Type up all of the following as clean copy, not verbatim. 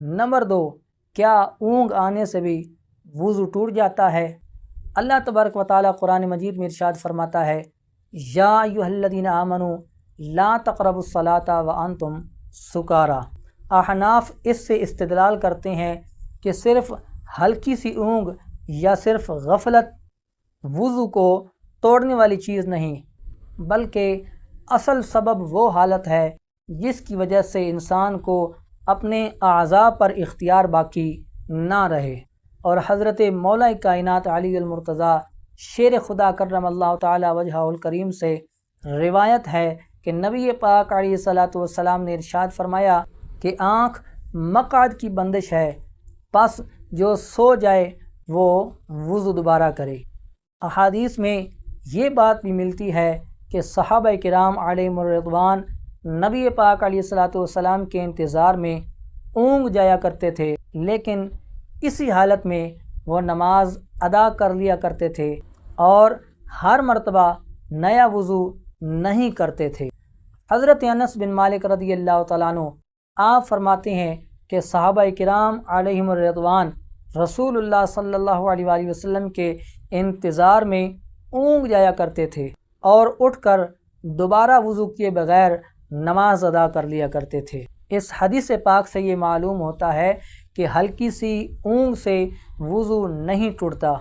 Number 2، کیا اونگ آنے سے بھی وضو ٹوٹ جاتا ہے؟ اللہ تبارک و تعالیٰ قرآن مجید میں ارشاد فرماتا ہے، یا ایھا الذین آمنوا لا تقربوا الصلاۃ وانتم سکارا۔ احناف اس سے استدلال کرتے ہیں کہ صرف ہلکی سی اونگ یا صرف غفلت وضو کو توڑنے والی چیز نہیں، بلکہ اصل سبب وہ حالت ہے جس کی وجہ سے انسان کو اپنے اعضاء پر اختیار باقی نہ رہے۔ اور حضرت مولا کائنات علی المرتضیٰ شیر خدا کرم اللہ تعالی وجہہ الکریم سے روایت ہے کہ نبی پاک علیہ الصلاۃ والسلام نے ارشاد فرمایا کہ آنکھ مقعد کی بندش ہے، پس جو سو جائے وہ وضو دوبارہ کرے۔ احادیث میں یہ بات بھی ملتی ہے کہ صحابہ کرام علیہم الرضوان نبی پاک علیہ الصلاۃ والسلام کے انتظار میں اونگ جایا کرتے تھے، لیکن اسی حالت میں وہ نماز ادا کر لیا کرتے تھے اور ہر مرتبہ نیا وضو نہیں کرتے تھے۔ حضرت انس بن مالک رضی اللہ تعالیٰ عنہ آپ فرماتے ہیں کہ صحابہ کرام علیہم الرضوان رسول اللہ صلی اللہ علیہ وآلہ وسلم کے انتظار میں اونگ جایا کرتے تھے اور اٹھ کر دوبارہ وضو کیے بغیر نماز ادا کر لیا کرتے تھے۔ اس حدیث پاک سے یہ معلوم ہوتا ہے کہ ہلکی سی اونگ سے وضو نہیں ٹوٹتا۔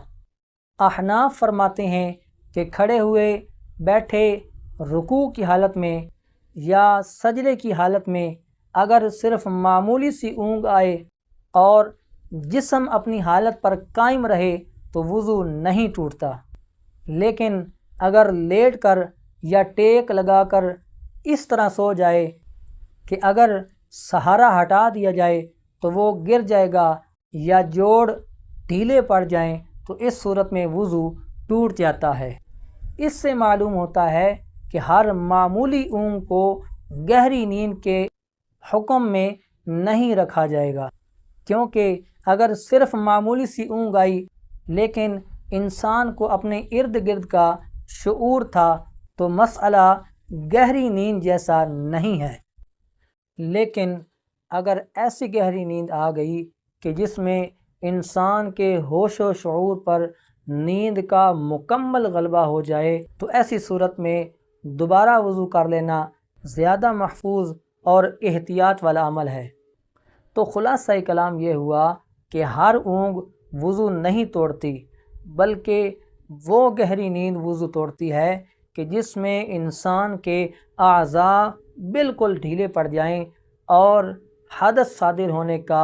احناف فرماتے ہیں کہ کھڑے ہوئے، بیٹھے، رکوع کی حالت میں یا سجدے کی حالت میں اگر صرف معمولی سی اونگ آئے اور جسم اپنی حالت پر قائم رہے تو وضو نہیں ٹوٹتا، لیکن اگر لیٹ کر یا ٹیک لگا کر اس طرح سو جائے کہ اگر سہارا ہٹا دیا جائے تو وہ گر جائے گا یا جوڑ ڈھیلے پڑ جائیں تو اس صورت میں وضو ٹوٹ جاتا ہے۔ اس سے معلوم ہوتا ہے کہ ہر معمولی اونگ کو گہری نیند کے حکم میں نہیں رکھا جائے گا، کیونکہ اگر صرف معمولی سی اونگ آئی لیکن انسان کو اپنے ارد گرد کا شعور تھا تو مسئلہ گہری نیند جیسا نہیں ہے۔ لیکن اگر ایسی گہری نیند آ گئی کہ جس میں انسان کے ہوش و شعور پر نیند کا مکمل غلبہ ہو جائے تو ایسی صورت میں دوبارہ وضو کر لینا زیادہ محفوظ اور احتیاط والا عمل ہے۔ تو خلاصہ کلام یہ ہوا کہ ہر اونگ وضو نہیں توڑتی، بلکہ وہ گہری نیند وضو توڑتی ہے کہ جس میں انسان کے اعضاء بالکل ڈھیلے پڑ جائیں اور حدث صادر ہونے کا